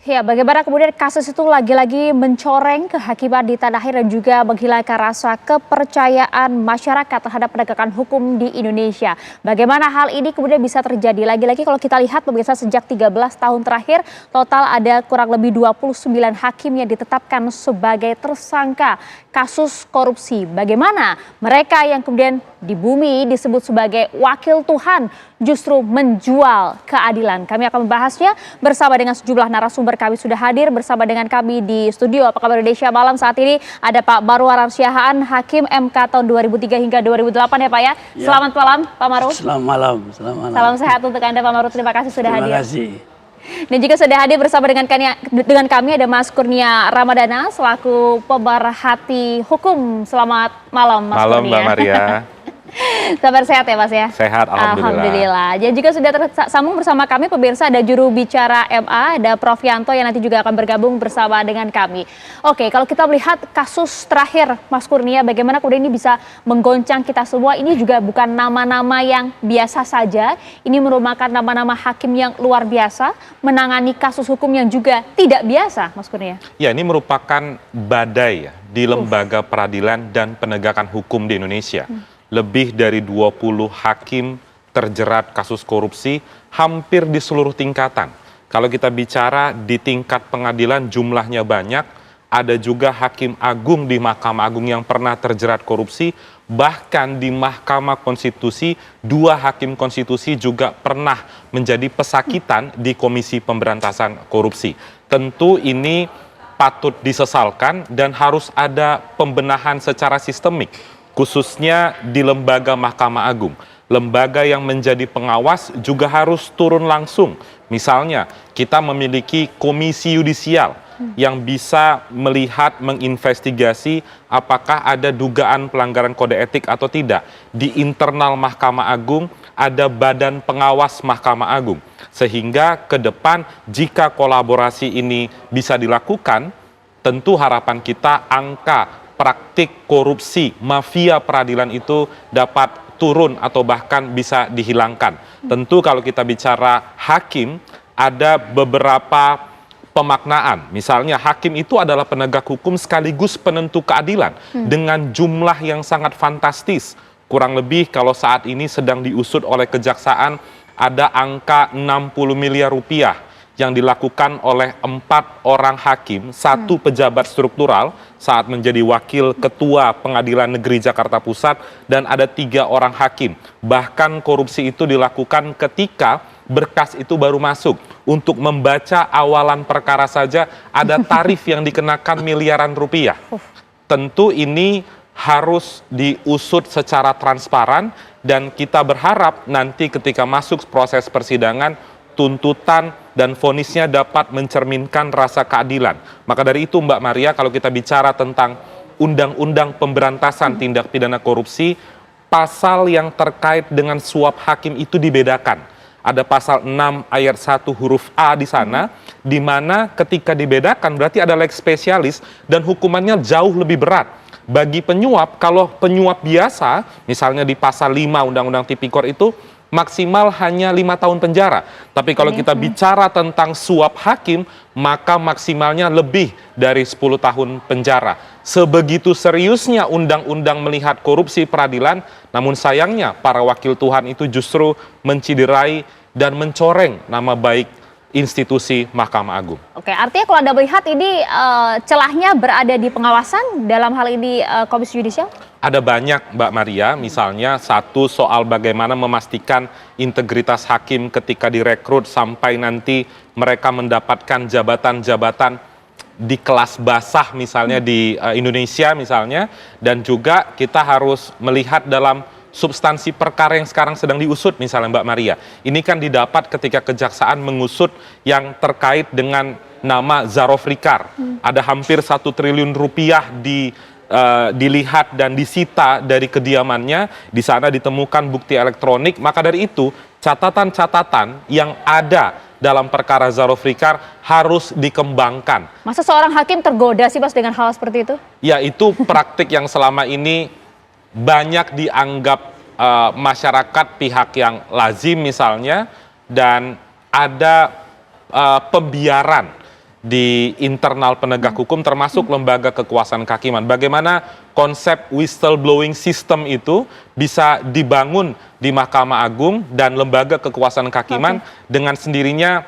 Ya, bagaimana kemudian kasus itu lagi-lagi mencoreng kehakiman di tanah air dan juga menghilangkan rasa kepercayaan masyarakat terhadap penegakan hukum di Indonesia. Bagaimana hal ini kemudian bisa terjadi? Lagi-lagi kalau kita lihat pemirsa sejak 13 tahun terakhir, total ada kurang lebih 29 hakim yang ditetapkan sebagai tersangka kasus korupsi. Bagaimana mereka yang kemudian di bumi disebut sebagai wakil Tuhan justru menjual keadilan? Kami akan membahasnya bersama dengan sejumlah narasumber. Kami sudah hadir bersama dengan kami di studio. Apa kabar Indonesia Malam saat ini? Ada Pak Marwar Arsiahaan, Hakim MK tahun 2003 hingga 2008 ya Pak ya. Selamat malam Pak Marwar. Selamat malam. Selamat malam. Salam sehat untuk Anda Pak Marwar. Terima kasih sudah hadir. Terima kasih. Dan juga sudah hadir bersama dengan kami ada Mas Kurnia Ramadana selaku pemerhati hukum. Selamat malam Mas Malam Kurnia. Mbak Maria. Kabar sehat ya Mas ya? Sehat, alhamdulillah. Dan juga sudah tersambung bersama kami pemirsa ada juru bicara MA, ada Prof Yanto yang nanti juga akan bergabung bersama dengan kami. Oke, kalau kita melihat kasus terakhir Mas Kurnia, bagaimana kemudian ini bisa menggoncang kita semua? Ini juga bukan nama-nama yang biasa saja. Ini merupakan nama-nama hakim yang luar biasa menangani kasus hukum yang juga tidak biasa, Mas Kurnia. Ya, ini merupakan badai ya, di lembaga peradilan dan penegakan hukum di Indonesia. Lebih dari 20 hakim terjerat kasus korupsi hampir di seluruh tingkatan. Kalau kita bicara di tingkat pengadilan jumlahnya banyak, ada juga hakim agung di Mahkamah Agung yang pernah terjerat korupsi, bahkan di Mahkamah Konstitusi, 2 hakim konstitusi juga pernah menjadi pesakitan di Komisi Pemberantasan Korupsi. Tentu ini patut disesalkan dan harus ada pembenahan secara sistemik, khususnya di lembaga Mahkamah Agung. Lembaga yang menjadi pengawas juga harus turun langsung. Misalnya, kita memiliki komisi yudisial yang bisa melihat, menginvestigasi apakah ada dugaan pelanggaran kode etik atau tidak. Di internal Mahkamah Agung ada badan pengawas Mahkamah Agung. Sehingga ke depan jika kolaborasi ini bisa dilakukan, tentu harapan kita angka praktik korupsi mafia peradilan itu dapat turun atau bahkan bisa dihilangkan. Tentu kalau kita bicara hakim, ada beberapa pemaknaan. Misalnya hakim itu adalah penegak hukum sekaligus penentu keadilan dengan jumlah yang sangat fantastis. Kurang lebih kalau saat ini sedang diusut oleh kejaksaan ada angka 60 miliar rupiah yang dilakukan oleh 4 orang hakim, 1 pejabat struktural saat menjadi wakil ketua Pengadilan Negeri Jakarta Pusat, dan ada 3 orang hakim. Bahkan korupsi itu dilakukan ketika berkas itu baru masuk. Untuk membaca awalan perkara saja ada tarif yang dikenakan miliaran rupiah. Tentu ini harus diusut secara transparan dan kita berharap nanti ketika masuk proses persidangan, tuntutan dan vonisnya dapat mencerminkan rasa keadilan. Maka dari itu Mbak Maria, kalau kita bicara tentang Undang-Undang Pemberantasan Tindak Pidana Korupsi, pasal yang terkait dengan suap hakim itu dibedakan. Ada pasal 6 ayat 1 huruf A di sana, di mana ketika dibedakan berarti ada lex spesialis dan hukumannya jauh lebih berat. Bagi penyuap, kalau penyuap biasa, misalnya di pasal 5 Undang-Undang Tipikor itu, maksimal hanya 5 tahun penjara. Tapi kalau kita bicara tentang suap hakim, maka maksimalnya lebih dari 10 tahun penjara. Sebegitu seriusnya undang-undang melihat korupsi peradilan, namun sayangnya para wakil Tuhan itu justru menciderai dan mencoreng nama baik institusi Mahkamah Agung. Oke, artinya kalau Anda melihat ini celahnya berada di pengawasan dalam hal ini Komisi Yudisial? Ada banyak Mbak Maria, misalnya satu soal bagaimana memastikan integritas hakim ketika direkrut sampai nanti mereka mendapatkan jabatan-jabatan di kelas basah misalnya di Indonesia misalnya, dan juga kita harus melihat dalam substansi perkara yang sekarang sedang diusut misalnya Mbak Maria. Ini kan didapat ketika kejaksaan mengusut yang terkait dengan nama Zarofrikar. Ada hampir 1 triliun rupiah dilihat dan disita dari kediamannya. Di sana ditemukan bukti elektronik. Maka dari itu catatan-catatan yang ada dalam perkara Zarofrikar harus dikembangkan. Masa seorang hakim tergoda sih Mas dengan hal seperti itu? Ya, itu praktik yang selama ini banyak dianggap masyarakat pihak yang lazim misalnya, dan ada pembiaran di internal penegak hukum termasuk lembaga kekuasaan kehakiman. Bagaimana konsep whistleblowing system itu bisa dibangun di Mahkamah Agung dan lembaga kekuasaan kehakiman dengan sendirinya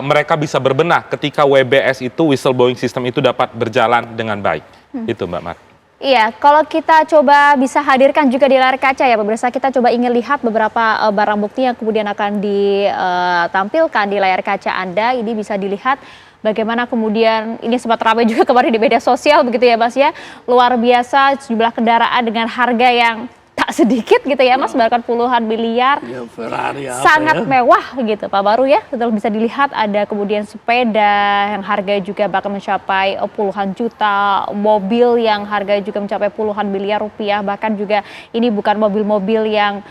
mereka bisa berbenah ketika WBS itu whistleblowing system itu dapat berjalan dengan baik. Itu Mbak Mar. Iya, kalau kita coba bisa hadirkan juga di layar kaca ya pemirsa, kita coba ingin lihat beberapa barang bukti yang kemudian akan ditampilkan di layar kaca Anda. Ini bisa dilihat bagaimana kemudian ini sempat ramai juga kemarin di media sosial begitu ya Mas ya. Luar biasa sejumlah kendaraan dengan harga yang tak sedikit gitu ya Mas, bahkan puluhan miliar. Ya, Ferrari Sangat mewah gitu Pak Baru ya. Betul, bisa dilihat ada kemudian sepeda yang harganya juga bahkan mencapai puluhan juta, mobil yang harganya juga mencapai puluhan miliar rupiah, bahkan juga ini bukan mobil-mobil yang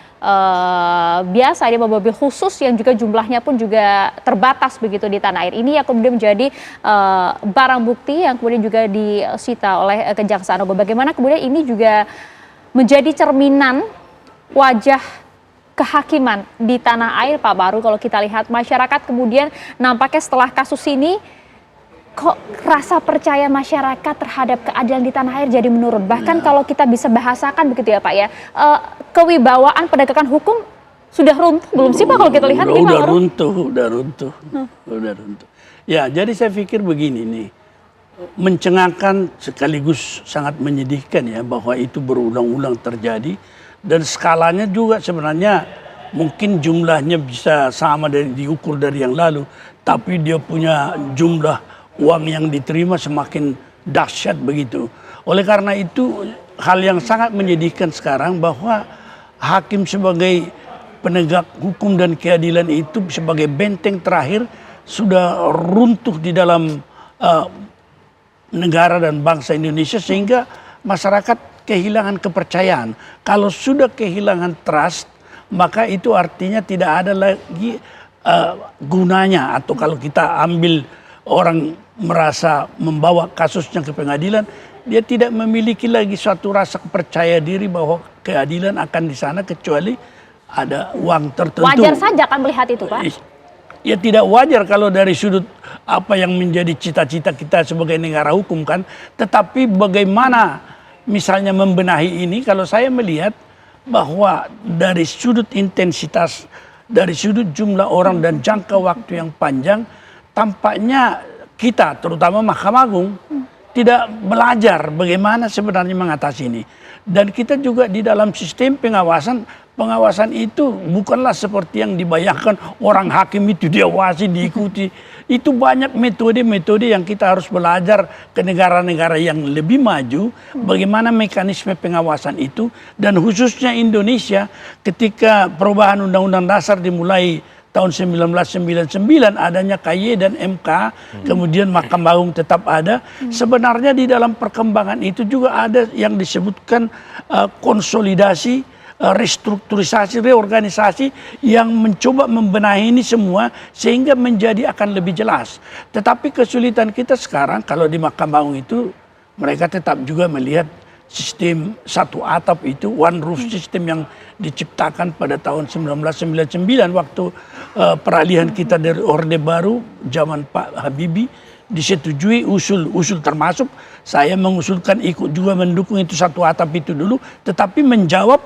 biasa, ini mobil khusus yang juga jumlahnya pun juga terbatas begitu di tanah air. Ini yang kemudian menjadi barang bukti yang kemudian juga disita oleh Kejaksaan Agung. Bagaimana kemudian ini juga menjadi cerminan wajah kehakiman di tanah air Pak Baru. Kalau kita lihat masyarakat kemudian nampaknya setelah kasus ini kok rasa percaya masyarakat terhadap keadilan di tanah air jadi menurun. Bahkan kalau kita bisa bahasakan begitu ya Pak ya, kewibawaan penegakan hukum sudah runtuh belum sih Pak kalau kita lihat? Udah runtuh. Ya, jadi saya pikir begini nih. Mencengangkan sekaligus sangat menyedihkan ya bahwa itu berulang-ulang terjadi dan skalanya juga sebenarnya mungkin jumlahnya bisa sama dari diukur dari yang lalu, tapi dia punya jumlah uang yang diterima semakin dahsyat begitu. Oleh karena itu hal yang sangat menyedihkan sekarang bahwa hakim sebagai penegak hukum dan keadilan itu sebagai benteng terakhir sudah runtuh di dalam negara dan bangsa Indonesia sehingga masyarakat kehilangan kepercayaan. Kalau sudah kehilangan trust, maka itu artinya tidak ada lagi gunanya. Atau kalau kita ambil orang merasa membawa kasusnya ke pengadilan, dia tidak memiliki lagi suatu rasa percaya diri bahwa keadilan akan di sana kecuali ada uang tertentu. Wajar saja kan melihat itu Pak? Ya tidak wajar kalau dari sudut apa yang menjadi cita-cita kita sebagai negara hukum kan. Tetapi bagaimana misalnya membenahi ini, kalau saya melihat bahwa dari sudut intensitas, dari sudut jumlah orang dan jangka waktu yang panjang, tampaknya kita terutama Mahkamah Agung tidak belajar bagaimana sebenarnya mengatasi ini. Dan kita juga di dalam sistem pengawasan itu bukanlah seperti yang dibayangkan orang hakim itu diawasi, diikuti. Itu banyak metode-metode yang kita harus belajar ke negara-negara yang lebih maju, bagaimana mekanisme pengawasan itu. Dan khususnya Indonesia ketika perubahan Undang-Undang Dasar dimulai tahun 1999 adanya KY dan MK, kemudian Mahkamah Agung tetap ada. Sebenarnya di dalam perkembangan itu juga ada yang disebutkan konsolidasi, restrukturisasi, reorganisasi yang mencoba membenahi ini semua sehingga menjadi akan lebih jelas. Tetapi kesulitan kita sekarang kalau di Mahkamah Agung itu mereka tetap juga melihat sistem satu atap itu, one roof system yang diciptakan pada tahun 1999 waktu peralihan kita dari Orde Baru zaman Pak Habibie, disetujui usul termasuk saya mengusulkan ikut juga mendukung itu satu atap itu dulu, tetapi menjawab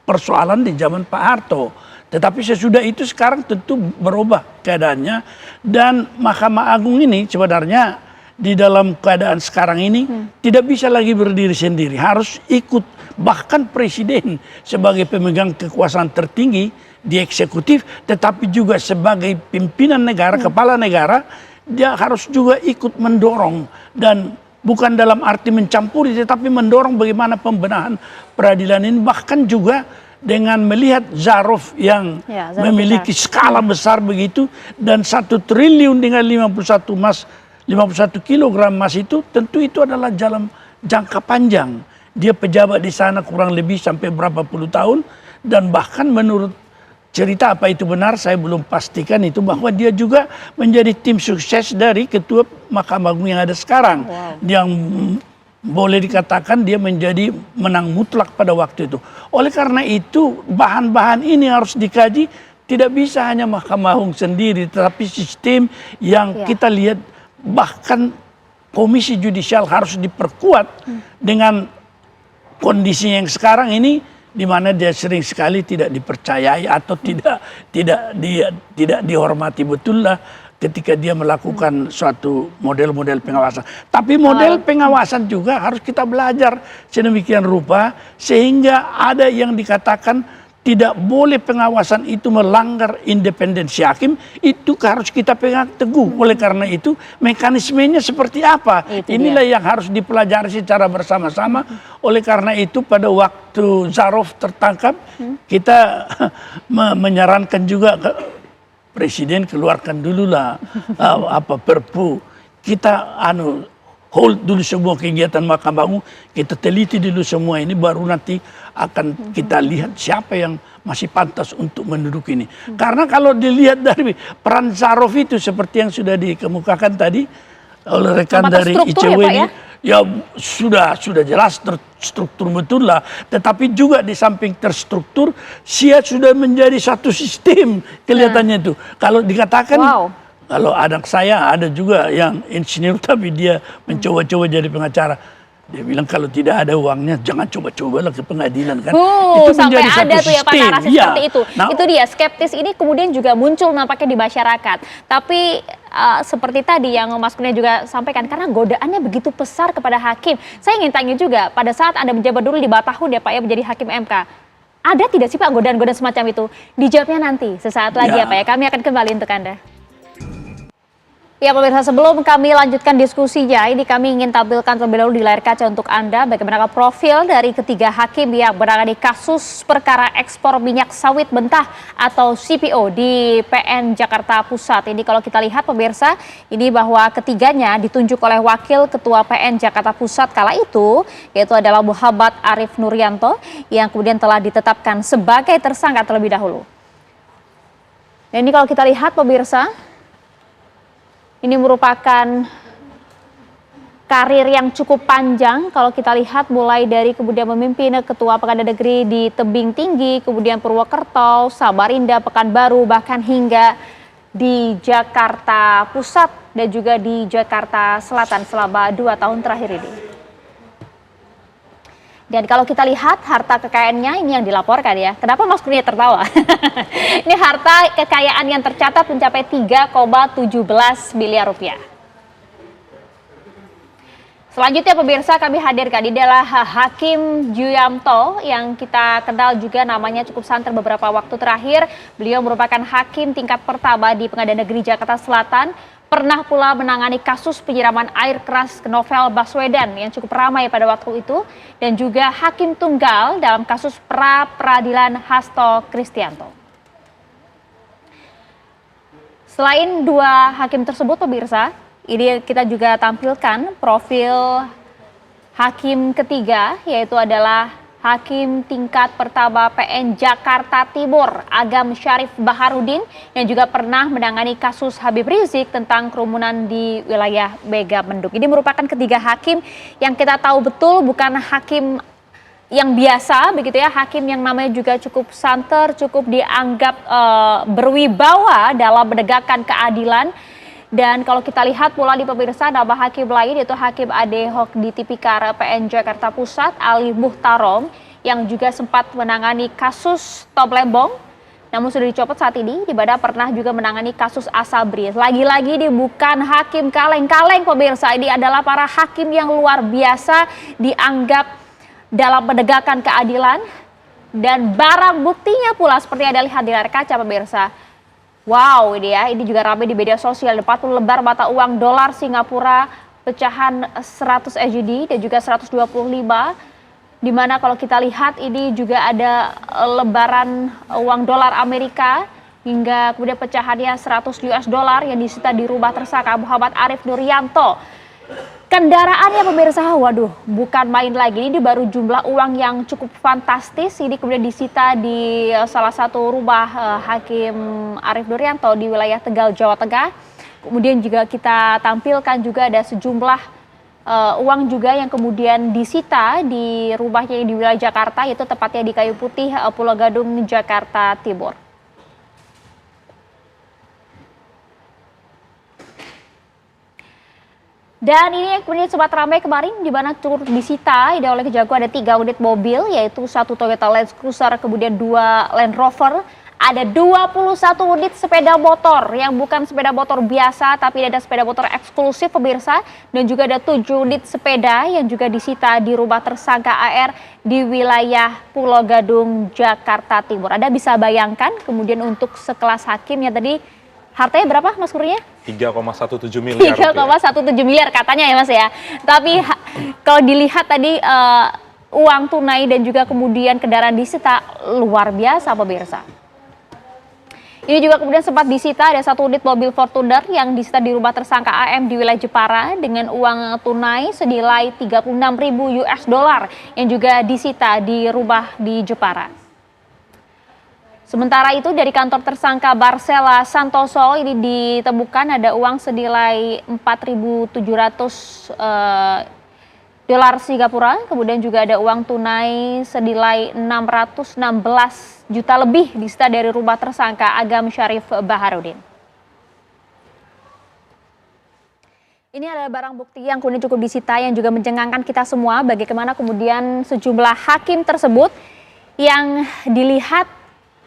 persoalan di zaman Pak Harto. Tetapi sesudah itu sekarang tentu berubah keadaannya dan Mahkamah Agung ini sebenarnya di dalam keadaan sekarang ini tidak bisa lagi berdiri sendiri, harus ikut. Bahkan presiden sebagai pemegang kekuasaan tertinggi di eksekutif, tetapi juga sebagai pimpinan negara, kepala negara, dia harus juga ikut mendorong dan bukan dalam arti mencampuri, tetapi mendorong bagaimana pembenahan peradilan ini. Bahkan juga dengan melihat Zarof yang memiliki skala besar begitu dan 1 triliun dengan 51 kilogram emas itu tentu itu adalah dalam jangka panjang. Dia pejabat di sana kurang lebih sampai berapa puluh tahun dan bahkan menurut cerita apa itu benar saya belum pastikan itu bahwa dia juga menjadi tim sukses dari ketua Mahkamah Agung yang ada sekarang. Yang boleh dikatakan dia menjadi menang mutlak pada waktu itu. Oleh karena itu bahan-bahan ini harus dikaji, tidak bisa hanya Mahkamah Agung sendiri tetapi sistem yang kita lihat bahkan komisi judisial harus diperkuat dengan kondisi yang sekarang ini, di mana dia sering sekali tidak dipercayai atau tidak dihormati betul lah ketika dia melakukan suatu model-model pengawasan. Tapi model pengawasan juga harus kita belajar sedemikian rupa sehingga ada yang dikatakan tidak boleh pengawasan itu melanggar independensi hakim, itu harus kita pegang teguh. Oleh karena itu mekanismenya seperti apa? Inilah yang harus dipelajari secara bersama-sama. Oleh karena itu pada waktu Zarov tertangkap, kita menyarankan juga Presiden keluarkan dululah Perpu. Kita hold dulu semua kegiatan Mahkamah Agung, kita teliti dulu semua ini, baru nanti akan kita lihat siapa yang masih pantas untuk menduduki ini. Karena kalau dilihat dari peran Zarov itu seperti yang sudah dikemukakan tadi oleh rekan dari ICW ini, ya sudah jelas terstruktur betul lah. Tetapi juga di samping terstruktur, dia sudah menjadi satu sistem kelihatannya itu. Kalau dikatakan kalau anak saya ada juga yang insinyur tapi dia mencoba-coba jadi pengacara. Dia bilang kalau tidak ada uangnya jangan coba-coba lah ke pengadilan kan. Itu sampai ada tuh ya Pak narasi seperti itu. Nah, itu dia skeptis ini kemudian juga muncul nampaknya di masyarakat. Tapi seperti tadi yang Mas Kurnia juga sampaikan, karena godaannya begitu besar kepada hakim. Saya ingin tanya juga, pada saat Anda menjabat dulu 5 tahun ya Pak ya menjadi hakim MK. Ada tidak sih Pak godaan-godaan semacam itu? Dijawabnya nanti sesaat lagi ya Pak ya. Kami akan kembali untuk Anda. Ya pemirsa, sebelum kami lanjutkan diskusinya, ini kami ingin tampilkan terlebih dahulu di layar kaca untuk Anda bagaimana profil dari ketiga hakim yang menangani kasus perkara ekspor minyak sawit mentah atau CPO di PN Jakarta Pusat. Ini kalau kita lihat pemirsa, ini bahwa ketiganya ditunjuk oleh Wakil Ketua PN Jakarta Pusat kala itu, yaitu adalah Muhammad Arif Nuryanto yang kemudian telah ditetapkan sebagai tersangka terlebih dahulu. Dan ini kalau kita lihat pemirsa, ini merupakan karir yang cukup panjang kalau kita lihat mulai dari kemudian memimpin Ketua Pengadilan Negeri di Tebing Tinggi, kemudian Purwokerto, Samarinda, Pekanbaru, bahkan hingga di Jakarta Pusat dan juga di Jakarta Selatan selama 2 tahun terakhir ini. Dan kalau kita lihat harta kekayaannya ini yang dilaporkan ya. Kenapa Mas Kurnia tertawa? Ini harta kekayaan yang tercatat mencapai 3,17 miliar rupiah. Selanjutnya pemirsa kami hadirkan ini adalah Hakim Juyamto yang kita kenal juga namanya cukup santer beberapa waktu terakhir. Beliau merupakan hakim tingkat pertama di Pengadilan Negeri Jakarta Selatan. Pernah pula menangani kasus penyiraman air keras ke Novel Baswedan yang cukup ramai pada waktu itu. Dan juga hakim tunggal dalam kasus pra-peradilan Hasto Kristianto. Selain 2 hakim tersebut pemirsa, ini kita juga tampilkan profil hakim ketiga, yaitu adalah Hakim tingkat pertama PN Jakarta Timur, Agam Syarif Baharudin, yang juga pernah menangani kasus Habib Rizik tentang kerumunan di wilayah Megamendung. Ini merupakan ketiga hakim yang kita tahu betul bukan hakim yang biasa, begitu ya, hakim yang namanya juga cukup santer, cukup dianggap berwibawa dalam menegakkan keadilan. Dan kalau kita lihat pula di pemirsa, nama hakim lain yaitu Hakim Adhoc di Tipikor PN Jakarta Pusat, Ali Muhtarom, yang juga sempat menangani kasus Top Lembong, namun sudah dicopot saat ini, di mana pernah juga menangani kasus Asabri. Lagi-lagi ini bukan hakim kaleng-kaleng pemirsa, ini adalah para hakim yang luar biasa dianggap dalam menegakkan keadilan. Dan barang buktinya pula seperti ada lihat di layar kaca pemirsa. Wow, ini ya, ini juga ramai di media sosial, 40 lembar mata uang dolar Singapura pecahan 100 SGD dan juga 125, di mana kalau kita lihat ini juga ada lembaran uang dolar Amerika hingga kemudian pecahannya 100 US dollar yang disita di rumah tersangka Muhammad Arif Nuryanto. Kendaraannya pemirsa, waduh, bukan main lagi. Ini baru jumlah uang yang cukup fantastis. Ini kemudian disita di salah satu rumah Hakim Arif Nuryanto di wilayah Tegal, Jawa Tengah. Kemudian juga kita tampilkan juga ada sejumlah uang juga yang kemudian disita di rumahnya di wilayah Jakarta, yaitu tepatnya di Kayu Putih, Pulau Gadung, Jakarta Timur. Dan ini yang kemudian sempat ramai kemarin, di mana turut disita oleh Kejagung ada 3 unit mobil, yaitu 1 Toyota Land Cruiser, kemudian 2 Land Rover, ada 21 unit sepeda motor yang bukan sepeda motor biasa, tapi ada sepeda motor eksklusif pemirsa, dan juga ada 7 unit sepeda yang juga disita di rumah tersangka AR di wilayah Pulau Gadung, Jakarta Timur. Anda bisa bayangkan kemudian untuk sekelas hakim yang tadi hartanya berapa Mas Kurnia? 3,17 miliar. 3,17 miliar katanya ya Mas ya. Tapi kalau dilihat tadi uang tunai dan juga kemudian kendaraan disita luar biasa pemirsa. Ini juga kemudian sempat disita ada 1 unit mobil Fortuner yang disita di rumah tersangka AM di wilayah Jepara dengan uang tunai senilai 36.000 US dollar yang juga disita di rumah di Jepara. Sementara itu dari kantor tersangka Barcela Santoso ini ditemukan ada uang senilai 4.700 dolar Singapura, kemudian juga ada uang tunai senilai 616 juta lebih disita dari rumah tersangka Agam Syarif Baharudin. Ini adalah barang bukti yang kemudian cukup disita yang juga mencengangkan kita semua, bagaimana kemudian sejumlah hakim tersebut yang dilihat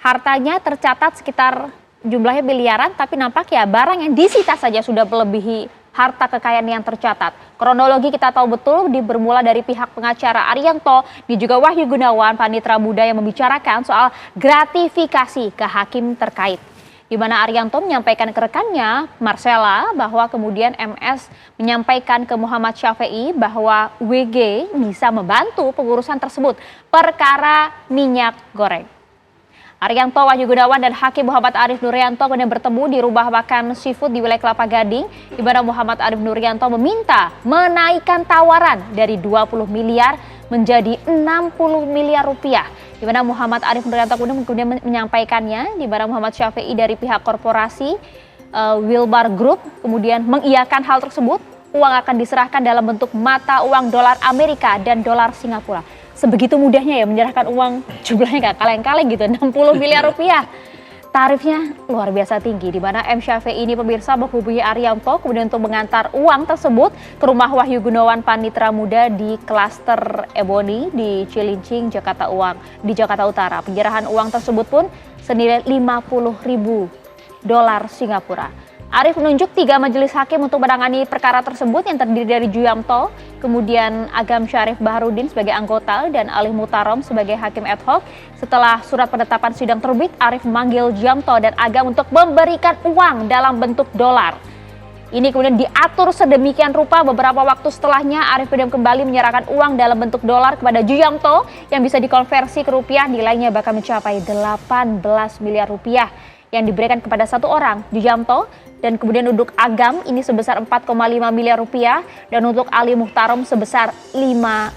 hartanya tercatat sekitar jumlahnya miliaran, tapi nampak ya barang yang disita saja sudah melebihi harta kekayaan yang tercatat. Kronologi kita tahu betul bermula dari pihak pengacara Arianto dan juga Wahyu Gunawan Panitra Muda yang membicarakan soal gratifikasi ke hakim terkait. Di mana Arianto menyampaikan ke rekannya Marcella bahwa kemudian MS menyampaikan ke Muhammad Syafi'i bahwa WG bisa membantu pengurusan tersebut perkara minyak goreng. Arianto, Wahyu Gunawan, dan Hakim Muhammad Arif Nuryanto kemudian bertemu di rumah makan seafood di wilayah Kelapa Gading, di mana Muhammad Arif Nuryanto meminta menaikkan tawaran dari 20 miliar menjadi 60 miliar rupiah. Di mana Muhammad Arif Nuryanto kemudian menyampaikannya, di mana Muhammad Syafi'i dari pihak korporasi Wilbar Group kemudian mengiyakan hal tersebut. Uang akan diserahkan dalam bentuk mata uang dolar Amerika dan dolar Singapura. Sebegitu mudahnya ya menyerahkan uang, jumlahnya gak kaleng-kaleng gitu, 60 miliar rupiah. Tarifnya luar biasa tinggi, di mana M. Syafi'i ini pemirsa menghubungi Arianto kemudian untuk mengantar uang tersebut ke rumah Wahyu Gunawan Panitra Muda di klaster Ebony di Cilincing, Jakarta Utara. Penyerahan uang tersebut pun senilai 50.000 dolar Singapura. Arif menunjuk 3 majelis hakim untuk menangani perkara tersebut yang terdiri dari Juyamto, kemudian Agam Syarif Baharudin sebagai anggota dan Ali Mutarom sebagai hakim ad hoc. Setelah surat penetapan sidang terbit, Arif memanggil Juyamto dan Agam untuk memberikan uang dalam bentuk dolar. Ini kemudian diatur sedemikian rupa, beberapa waktu setelahnya Arif kemudian kembali menyerahkan uang dalam bentuk dolar kepada Juyamto yang bisa dikonversi ke rupiah, nilainya bahkan mencapai 18 miliar rupiah yang diberikan kepada 1 orang, Juyamto, dan kemudian untuk Agam ini sebesar 4,5 miliar rupiah dan untuk Ali Muhtarom sebesar 5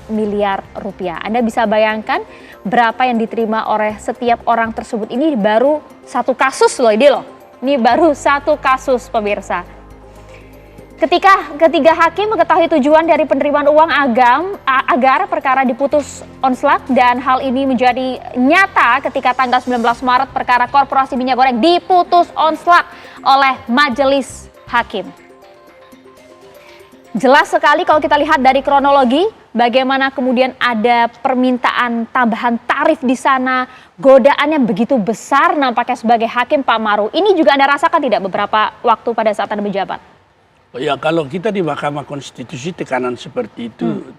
miliar rupiah. Anda bisa bayangkan berapa yang diterima oleh setiap orang tersebut. Ini baru 1 kasus loh ini loh. Ini baru 1 kasus pemirsa. Ketika ketiga hakim mengetahui tujuan dari penerimaan uang Agam agar perkara diputus onslak, dan hal ini menjadi nyata ketika tanggal 19 Maret perkara korporasi minyak goreng diputus onslak oleh majelis hakim. Jelas sekali kalau kita lihat dari kronologi bagaimana kemudian ada permintaan tambahan tarif di sana, godaan yang begitu besar nampaknya sebagai hakim Pak Maru. Ini juga Anda rasakan tidak beberapa waktu pada saat Anda menjabat? Ya kalau kita di Mahkamah Konstitusi tekanan seperti itu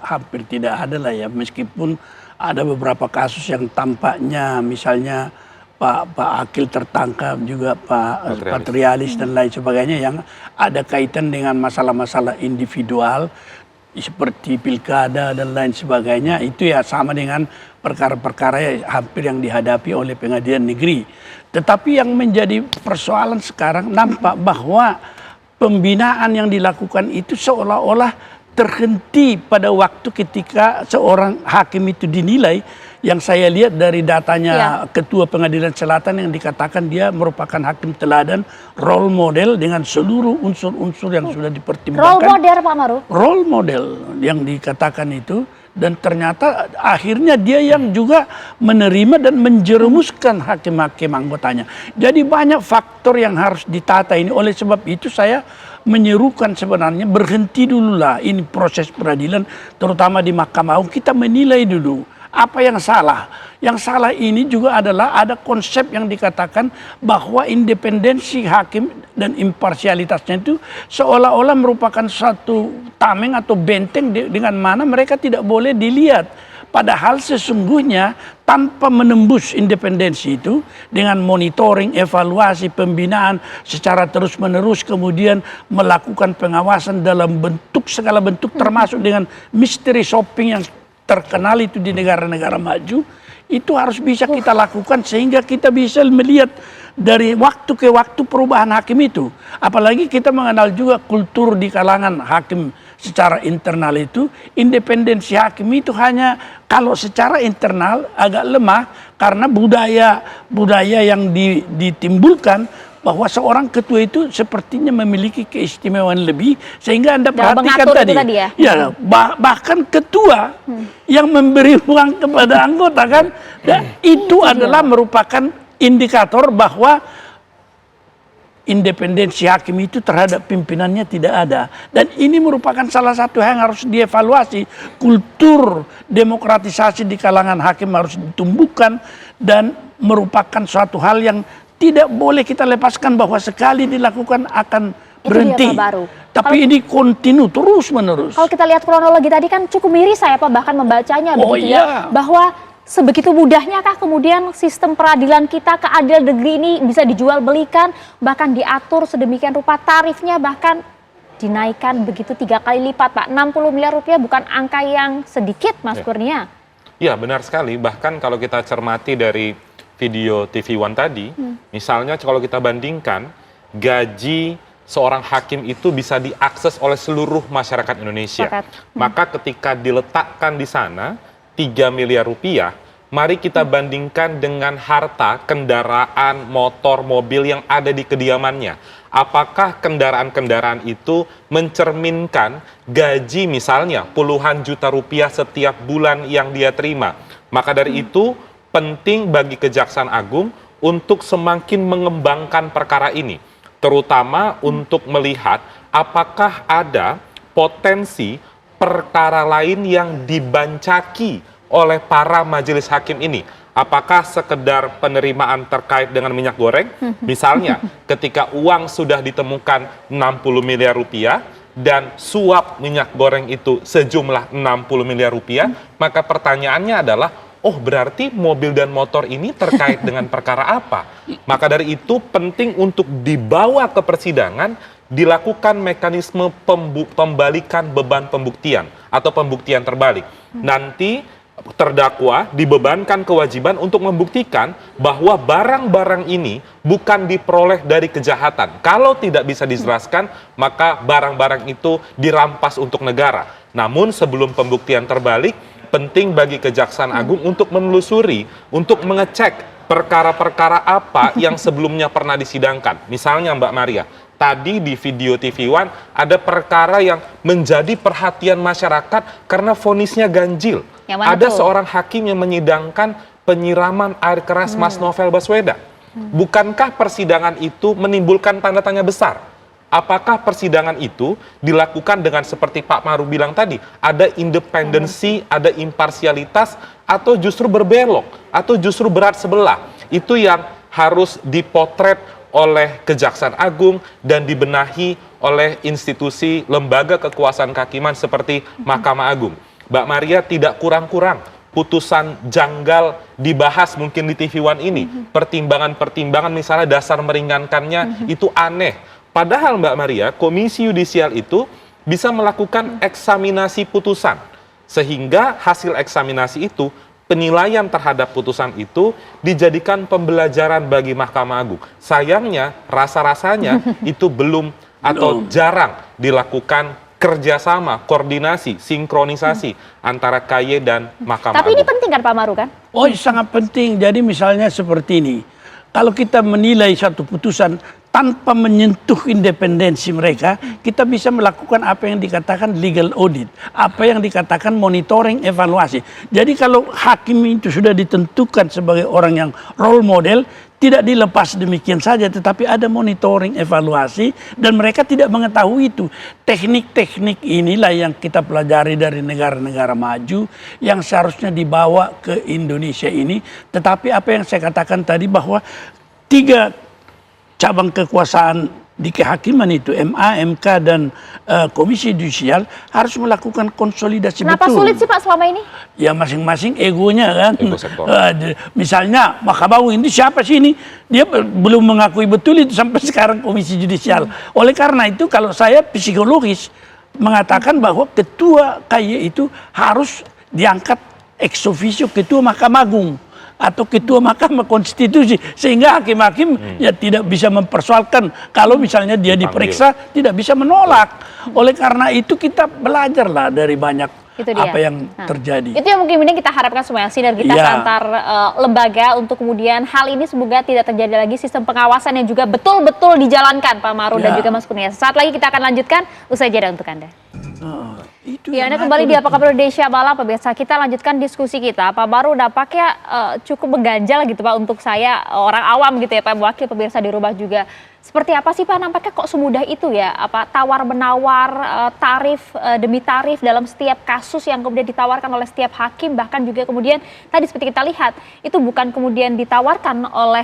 hampir tidak ada lah ya, meskipun ada beberapa kasus yang tampaknya misalnya Pak Akil tertangkap, juga Pak Patrialis dan lain sebagainya yang ada kaitan dengan masalah-masalah individual seperti pilkada dan lain sebagainya, itu ya sama dengan perkara-perkara hampir yang dihadapi oleh pengadilan negeri. Tetapi yang menjadi persoalan sekarang nampak bahwa pembinaan yang dilakukan itu seolah-olah terhenti pada waktu ketika seorang hakim itu dinilai, yang saya lihat dari datanya Ketua Pengadilan Selatan yang dikatakan dia merupakan hakim teladan, role model dengan seluruh unsur-unsur yang sudah dipertimbangkan. Role model Pak Maru? Role model yang dikatakan itu. Dan ternyata akhirnya dia yang juga menerima dan menjerumuskan hakim-hakim anggotanya. Jadi banyak faktor yang harus ditata ini. Oleh sebab itu saya menyerukan sebenarnya berhenti dululah ini proses peradilan, terutama di Mahkamah Agung. Kita menilai dulu apa yang salah. Yang salah ini juga adalah ada konsep yang dikatakan bahwa independensi hakim dan imparsialitasnya itu seolah-olah merupakan satu tameng atau benteng dengan mana mereka tidak boleh dilihat. Padahal sesungguhnya tanpa menembus independensi itu dengan monitoring, evaluasi, pembinaan secara terus-menerus, kemudian melakukan pengawasan dalam bentuk segala bentuk termasuk dengan mystery shopping yang terkenal itu di negara-negara maju, itu harus bisa kita lakukan sehingga kita bisa melihat dari waktu ke waktu perubahan hakim itu. Apalagi kita mengenal juga kultur di kalangan hakim secara internal itu, independensi hakim itu hanya kalau secara internal agak lemah karena budaya yang ditimbulkan bahwa seorang ketua itu sepertinya memiliki keistimewaan lebih, sehingga Anda perhatikan tadi ya, bahkan ketua yang memberi uang kepada anggota kan, dan itu adalah merupakan indikator bahwa independensi hakim itu terhadap pimpinannya tidak ada. Dan ini merupakan salah satu yang harus dievaluasi. Kultur demokratisasi di kalangan hakim harus ditumbuhkan dan merupakan suatu hal yang tidak boleh kita lepaskan bahwa sekali dilakukan akan berhenti. Tapi ini kontinu terus menerus. Kalau kita lihat kronologi tadi kan cukup miris saya Pak bahkan membacanya begitu ya, bahwa sebegitu mudahnyakkah kemudian sistem peradilan kita, keadilan negeri ini bisa dijual belikan, bahkan diatur sedemikian rupa, tarifnya bahkan dinaikkan begitu 3 kali lipat Pak. 60 miliar rupiah bukan angka yang sedikit Mas Kurnia. Ya benar sekali, bahkan kalau kita cermati dari video TV One tadi, misalnya kalau kita bandingkan gaji seorang hakim itu bisa diakses oleh seluruh masyarakat Indonesia. Maka ketika diletakkan di sana 3 miliar rupiah, mari kita bandingkan dengan harta, kendaraan, motor, mobil yang ada di kediamannya. Apakah kendaraan-kendaraan itu mencerminkan gaji misalnya puluhan juta rupiah setiap bulan yang dia terima? Maka dari itu penting bagi Kejaksaan Agung untuk semakin mengembangkan perkara ini, terutama untuk melihat apakah ada potensi perkara lain yang dibancaki oleh para majelis hakim ini. Apakah sekedar penerimaan terkait dengan minyak goreng? Misalnya ketika uang sudah ditemukan 60 miliar rupiah dan suap minyak goreng itu sejumlah 60 miliar rupiah, maka pertanyaannya adalah, oh berarti mobil dan motor ini terkait dengan perkara apa? Maka dari itu penting untuk dibawa ke persidangan, dilakukan mekanisme pembalikan beban pembuktian atau pembuktian terbalik. Nanti terdakwa dibebankan kewajiban untuk membuktikan bahwa barang-barang ini bukan diperoleh dari kejahatan. Kalau tidak bisa dijelaskan, maka barang-barang itu dirampas untuk negara. Namun sebelum pembuktian terbalik, penting bagi Kejaksaan Agung untuk menelusuri, untuk mengecek perkara-perkara apa yang sebelumnya pernah disidangkan. Misalnya Mbak Maria, tadi di video TV One ada perkara yang menjadi perhatian masyarakat karena vonisnya ganjil. Ada seorang hakim yang menyidangkan penyiraman air keras Mas Novel Baswedan. Bukankah persidangan itu menimbulkan tanda tanya besar? Apakah persidangan itu dilakukan dengan seperti Pak Maru bilang tadi, ada independensi, ada imparsialitas, atau justru berbelok, atau justru berat sebelah? Itu yang harus dipotret oleh Kejaksaan Agung dan dibenahi oleh institusi lembaga kekuasaan kehakiman seperti Mahkamah Agung. Mbak Maria, tidak kurang-kurang putusan janggal dibahas mungkin di TV One ini. Pertimbangan-pertimbangan misalnya dasar meringankannya itu aneh. Padahal Mbak Maria, Komisi Yudisial itu bisa melakukan eksaminasi putusan. Sehingga hasil eksaminasi itu, penilaian terhadap putusan itu dijadikan pembelajaran bagi Mahkamah Agung. Sayangnya, rasa-rasanya itu belum atau jarang dilakukan kerjasama, koordinasi, sinkronisasi antara KY dan Mahkamah Agung. Tapi ini penting kan Pak Maru kan? Oh sangat penting. Jadi misalnya seperti ini. Kalau kita menilai satu putusan tanpa menyentuh independensi mereka, kita bisa melakukan apa yang dikatakan legal audit, apa yang dikatakan monitoring, evaluasi. Jadi kalau hakim itu sudah ditentukan sebagai orang yang role model, tidak dilepas demikian saja, tetapi ada monitoring, evaluasi, dan mereka tidak mengetahui itu. Teknik-teknik inilah yang kita pelajari dari negara-negara maju yang seharusnya dibawa ke Indonesia ini. Tetapi apa yang saya katakan tadi bahwa 3 cabang kekuasaan di kehakiman itu, MA, MK, dan Komisi Yudisial harus melakukan konsolidasi Kenapa betul. sulit sih Pak selama ini? Ya masing-masing egonya kan. Ego sektor. Misalnya Mahkamah Agung ini siapa sih ini? Dia belum mengakui betul itu sampai sekarang Komisi Yudisial. Oleh karena itu kalau saya psikologis mengatakan bahwa ketua KY itu harus diangkat ex officio ketua Mahkamah Agung atau ketua Mahkamah Konstitusi, sehingga hakim-hakim ya tidak bisa mempersoalkan kalau misalnya dia diperiksa, tidak bisa menolak. Oleh karena itu kita belajarlah dari banyak apa yang terjadi. Itu yang mungkin kita harapkan semua, sinergitas antar lembaga untuk kemudian hal ini semoga tidak terjadi lagi, sistem pengawasan yang juga betul-betul dijalankan Pak Maru dan juga Mas Kurnia. Saat lagi kita akan lanjutkan usai jeda untuk Anda. Ya, Anda kembali di Apa Kabar Indonesia Malam, pemirsa. Kita lanjutkan diskusi kita. Pak Maru nampaknya cukup mengganjal gitu Pak untuk saya, orang awam gitu ya Pak, wakil pemirsa di rumah juga. Seperti apa sih Pak, nampaknya kok semudah itu ya, apa tawar-menawar tarif demi tarif dalam setiap kasus yang kemudian ditawarkan oleh setiap hakim, bahkan juga kemudian tadi seperti kita lihat, itu bukan kemudian ditawarkan oleh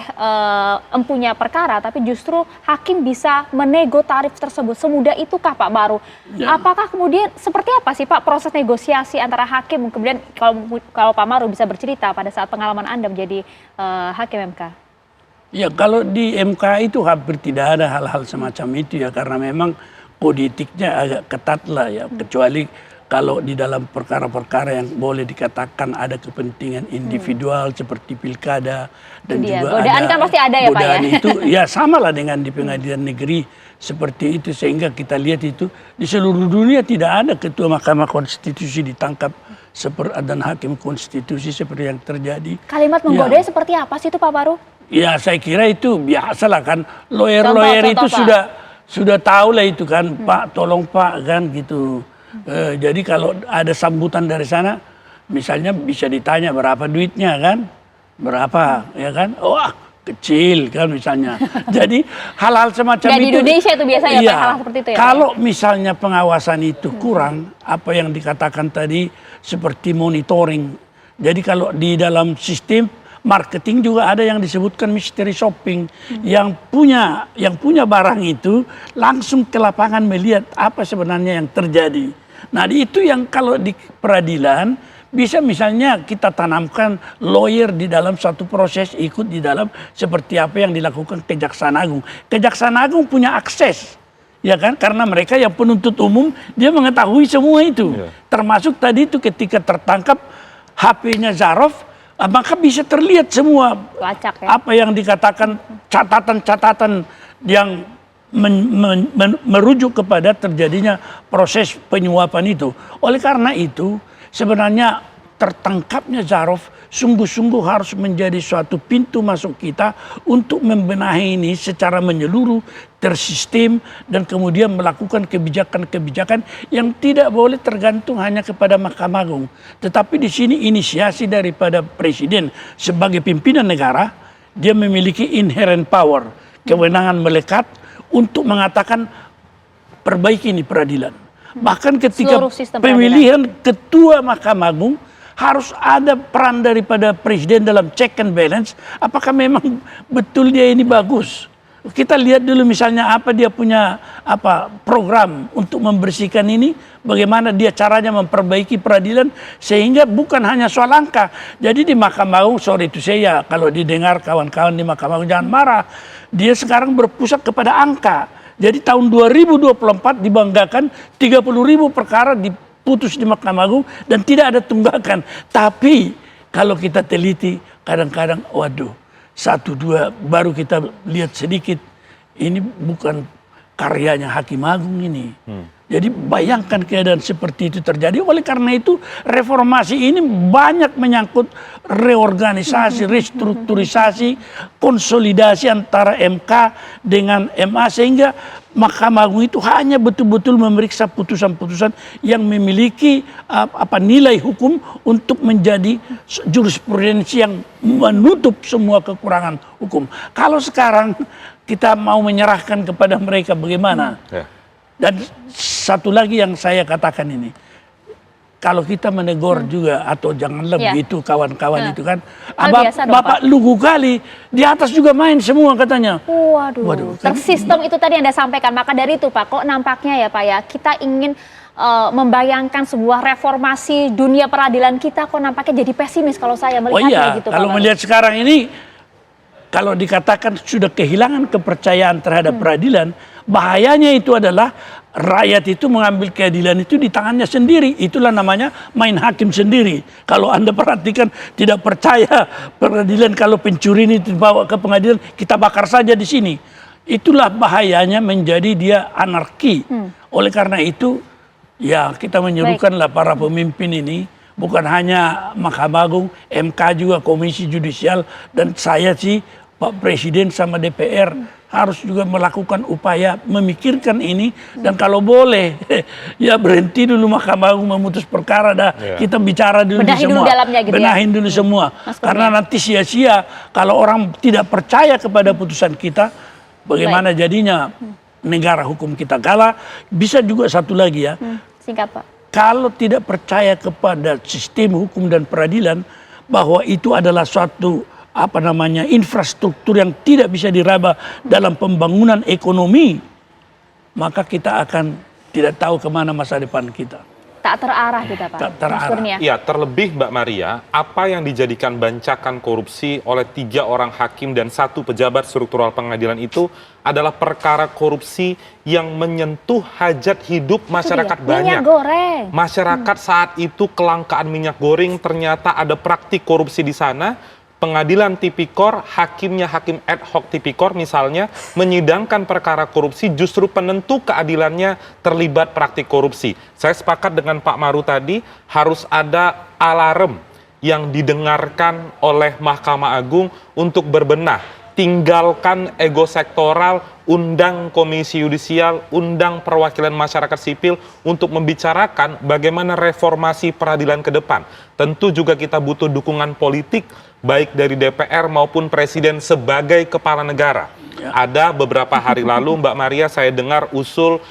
empunya perkara, tapi justru hakim bisa menego tarif tersebut. Semudah itukah Pak Maru? Ya. Apakah kemudian seperti apa sih Pak proses negosiasi antara hakim, kemudian kalau Pak Maru bisa bercerita pada saat pengalaman Anda menjadi hakim MK? Ya, kalau di MK itu hampir tidak ada hal-hal semacam itu ya, karena memang kode etiknya agak ketat lah ya, kecuali kalau di dalam perkara-perkara yang boleh dikatakan ada kepentingan individual seperti pilkada dan juga godaan ada kan pasti ada ya Pak ya. Itu ya sama lah dengan di pengadilan negeri seperti itu, sehingga kita lihat itu di seluruh dunia tidak ada ketua Mahkamah Konstitusi ditangkap dan hakim konstitusi seperti yang terjadi. Kalimat menggodai seperti apa sih itu Pak Maru? Ya saya kira itu biasa lah kan, lawyer itu sudah tahu lah itu kan, Pak tolong Pak kan gitu. Jadi kalau ada sambutan dari sana, misalnya bisa ditanya berapa duitnya kan, berapa ya kan, wah kecil kan misalnya. Jadi hal-hal semacam itu. Di Indonesia itu biasanya iya, hal seperti itu ya. Kalau misalnya pengawasan itu kurang, apa yang dikatakan tadi seperti monitoring. Jadi kalau di dalam sistem marketing juga ada yang disebutkan mystery shopping, yang punya barang itu langsung ke lapangan melihat apa sebenarnya yang terjadi. Nah itu yang kalau di peradilan bisa misalnya kita tanamkan lawyer di dalam satu proses, ikut di dalam seperti apa yang dilakukan Kejaksaan Agung. Kejaksaan Agung punya akses, ya kan, karena mereka yang penuntut umum dia mengetahui semua itu, termasuk tadi itu ketika tertangkap HP-nya Zarov. Maka bisa terlihat semua lacak, ya? Apa yang dikatakan catatan-catatan yang merujuk kepada terjadinya proses penyuapan itu. Oleh karena itu sebenarnya tertangkapnya Zarov sungguh-sungguh harus menjadi suatu pintu masuk kita untuk membenahi ini secara menyeluruh, tersistem, dan kemudian melakukan kebijakan-kebijakan yang tidak boleh tergantung hanya kepada Mahkamah Agung. Tetapi di sini inisiasi daripada Presiden sebagai pimpinan negara, dia memiliki inherent power, kewenangan melekat untuk mengatakan perbaiki ini peradilan. Bahkan ketika pemilihan ketua Mahkamah Agung, harus ada peran daripada Presiden dalam check and balance. Apakah memang betul dia ini bagus? Kita lihat dulu misalnya apa dia punya program untuk membersihkan ini, bagaimana dia caranya memperbaiki peradilan sehingga bukan hanya soal angka. Jadi di Mahkamah Agung, sorry itu saya kalau didengar kawan-kawan di Mahkamah Agung jangan marah, dia sekarang berpusat kepada angka. Jadi tahun 2024 dibanggakan 30.000 perkara diputus di Mahkamah Agung dan tidak ada tunggakan. Tapi kalau kita teliti kadang-kadang waduh, 1-2 baru kita lihat sedikit, ini bukan karyanya Hakim Agung ini. Jadi bayangkan keadaan seperti itu terjadi. Oleh karena itu reformasi ini banyak menyangkut reorganisasi, restrukturisasi, konsolidasi antara MK dengan MA, sehingga Mahkamah Agung itu hanya betul-betul memeriksa putusan-putusan yang memiliki nilai hukum untuk menjadi jurisprudensi yang menutup semua kekurangan hukum. Kalau sekarang kita mau menyerahkan kepada mereka bagaimana? Dan satu lagi yang saya katakan ini, kalau kita menegur juga atau janganlah begitu kawan-kawan itu kan, Bapak lugu kali, di atas juga main semua katanya. Waduh, tersistem itu tadi Anda sampaikan. Maka dari itu Pak, kok nampaknya ya Pak ya, kita ingin membayangkan sebuah reformasi dunia peradilan kita, kok nampaknya jadi pesimis kalau saya melihatnya gitu Pak. Kalau melihat sekarang ini, kalau dikatakan sudah kehilangan kepercayaan terhadap peradilan, bahayanya itu adalah rakyat itu mengambil keadilan itu di tangannya sendiri. Itulah namanya main hakim sendiri. Kalau Anda perhatikan, tidak percaya peradilan, kalau pencuri ini dibawa ke pengadilan, kita bakar saja di sini. Itulah bahayanya menjadi dia anarki. Oleh karena itu, ya kita menyerukanlah para pemimpin ini, bukan hanya Mahkamah Agung, MK juga, Komisi Judisial, dan saya sih Pak Presiden sama DPR harus juga melakukan upaya memikirkan ini, dan kalau boleh ya berhenti dulu Mahkamah Agung memutus perkara dah. Kita bicara dulu semua. Benahin dulu semua. Karena nanti sia-sia kalau orang tidak percaya kepada putusan kita, bagaimana jadinya negara hukum kita kalah. Bisa juga satu lagi ya. Singkat Pak. Kalau tidak percaya kepada sistem hukum dan peradilan, bahwa itu adalah suatu infrastruktur yang tidak bisa diraba dalam pembangunan ekonomi, maka kita akan tidak tahu kemana masa depan kita. Tak terarah kita Pak. Tak terarah. Ya, terlebih Mbak Maria, apa yang dijadikan bancakan korupsi oleh 3 orang hakim dan 1 pejabat struktural pengadilan itu adalah perkara korupsi yang menyentuh hajat hidup masyarakat banyak. Minyak goreng. Masyarakat saat itu kelangkaan minyak goreng, ternyata ada praktik korupsi di sana. Pengadilan tipikor, hakimnya hakim ad hoc tipikor misalnya, menyidangkan perkara korupsi, justru penentu keadilannya terlibat praktik korupsi. Saya sepakat dengan Pak Maru tadi, harus ada alarm yang didengarkan oleh Mahkamah Agung untuk berbenah. Tinggalkan ego sektoral, undang Komisi Yudisial, undang perwakilan masyarakat sipil untuk membicarakan bagaimana reformasi peradilan ke depan. Tentu juga kita butuh dukungan politik, baik dari DPR maupun Presiden sebagai kepala negara. Ada beberapa hari lalu Mbak Maria, saya dengar usul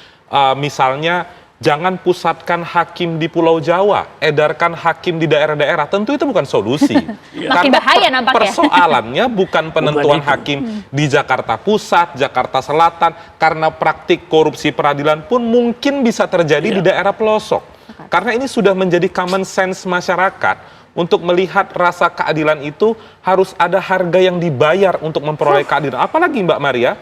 misalnya jangan pusatkan hakim di Pulau Jawa, edarkan hakim di daerah-daerah. Tentu itu bukan solusi. Makin bahaya nampaknya. Persoalannya bukan penentuan hakim di Jakarta Pusat, Jakarta Selatan, karena praktik korupsi peradilan pun mungkin bisa terjadi di daerah pelosok. Karena ini sudah menjadi common sense masyarakat untuk melihat rasa keadilan itu harus ada harga yang dibayar untuk memperoleh keadilan. Apalagi Mbak Maria,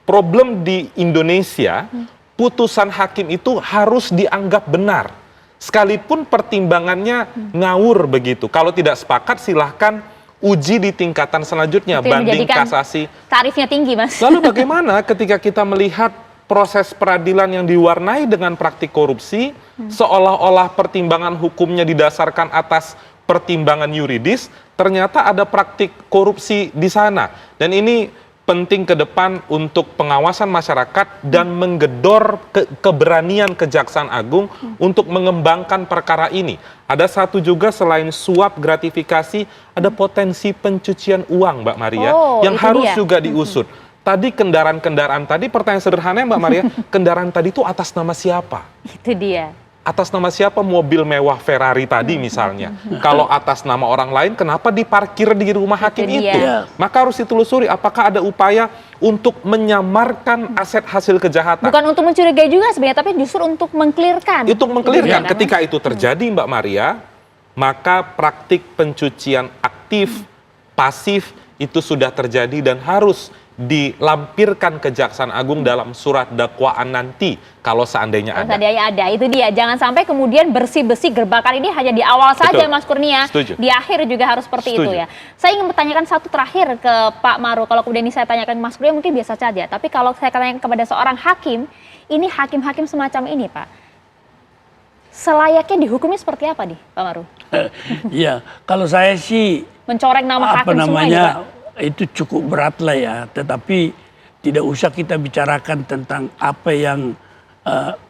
problem di Indonesia, putusan hakim itu harus dianggap benar. Sekalipun pertimbangannya ngawur begitu. Kalau tidak sepakat silahkan uji di tingkatan selanjutnya, banding kasasi. Tarifnya tinggi Mas. Lalu bagaimana ketika kita melihat proses peradilan yang diwarnai dengan praktik korupsi, seolah-olah pertimbangan hukumnya didasarkan atas pertimbangan yuridis, ternyata ada praktik korupsi di sana. Dan ini penting ke depan untuk pengawasan masyarakat dan menggedor keberanian Kejaksaan Agung untuk mengembangkan perkara ini. Ada satu juga selain suap gratifikasi, ada potensi pencucian uang Mbak Maria, yang harus juga diusut. Tadi kendaraan-kendaraan tadi, pertanyaan sederhana Mbak Maria, kendaraan tadi itu atas nama siapa? Itu dia. Atas nama siapa mobil mewah Ferrari tadi misalnya? Kalau atas nama orang lain, kenapa diparkir di rumah hakim itu? Maka harus ditelusuri apakah ada upaya untuk menyamarkan aset hasil kejahatan. Bukan untuk mencurigai juga sebenarnya, tapi justru untuk mengklirkan. Untuk mengklirkan. Ketika itu terjadi Mbak Maria, maka praktik pencucian aktif, pasif itu sudah terjadi dan harus dilampirkan Kejaksaan Agung dalam surat dakwaan nanti kalau seandainya ada. Seandainya ada, itu dia. Jangan sampai kemudian bersih-bersih gerbakan ini hanya di awal saja Mas Kurnia. Setuju. Di akhir juga harus seperti itu ya. Saya ingin bertanyakan satu terakhir ke Pak Maru. Kalau kemudian ini saya tanyakan Mas Kurnia mungkin biasa saja. Tapi kalau saya tanyakan kepada seorang hakim, ini hakim-hakim semacam ini Pak. selayaknya dihukumnya seperti apa nih, Pak Maruf? Ya, kalau saya sih Mencoreng nama hakim semua ini, Pak. itu cukup berat lah ya. Tetapi tidak usah kita bicarakan tentang apa yang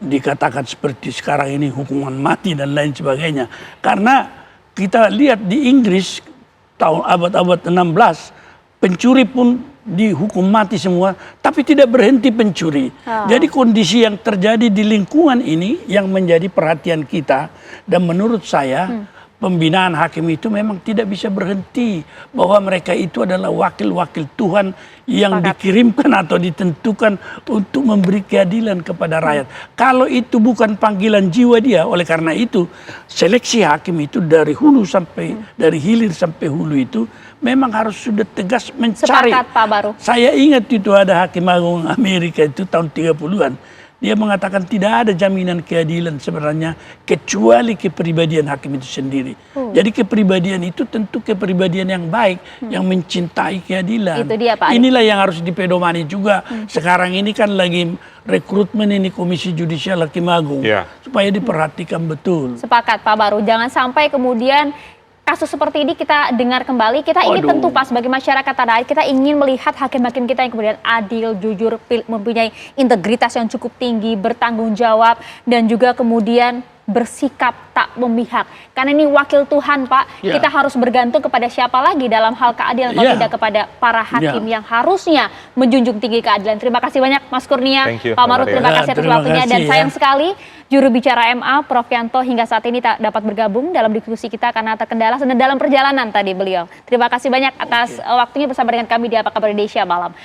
dikatakan seperti sekarang ini hukuman mati dan lain sebagainya. Karena kita lihat di Inggris tahun abad-abad 16 pencuri pun dihukum mati semua, tapi tidak berhenti pencuri. Jadi kondisi yang terjadi di lingkungan ini yang menjadi perhatian kita, dan menurut saya pembinaan hakim itu memang tidak bisa berhenti, bahwa mereka itu adalah wakil-wakil Tuhan yang dikirimkan atau ditentukan untuk memberi keadilan kepada rakyat. Kalau itu bukan panggilan jiwa dia, oleh karena itu seleksi hakim itu dari hulu sampai dari hilir sampai hulu itu memang harus sudah tegas mencari. Sepakat, Pak Baru. Saya ingat itu ada hakim agung Amerika itu tahun 30-an. Dia mengatakan tidak ada jaminan keadilan sebenarnya kecuali kepribadian hakim itu sendiri. Jadi kepribadian itu tentu kepribadian yang baik, yang mencintai keadilan. Itu dia, Pak. Inilah yang harus dipedomani juga. Sekarang ini kan lagi rekrutmen ini Komisi Judisial Hakim Agung. Supaya diperhatikan betul. Sepakat, Pak Baru. Jangan sampai kemudian kasus seperti ini kita dengar kembali. Kita ingin tentu, Pak, sebagai masyarakat tanah air, kita ingin melihat hakim-hakim kita yang kemudian adil, jujur, mempunyai integritas yang cukup tinggi, bertanggung jawab, dan juga kemudian bersikap tak memihak. Karena ini wakil Tuhan, Pak. Kita harus bergantung kepada siapa lagi dalam hal keadilan kalau tidak kepada para hakim yang harusnya menjunjung tinggi keadilan. Terima kasih banyak, Mas Kurnia. Pak Maruf, terima kasih atas waktunya. Dan sayang sekali juru bicara MA, Prof Yanto, hingga saat ini tak dapat bergabung dalam diskusi kita karena terkendala sedang dalam perjalanan tadi beliau. Terima kasih banyak atas waktunya bersama dengan kami di Apa Kabar Indonesia Malam.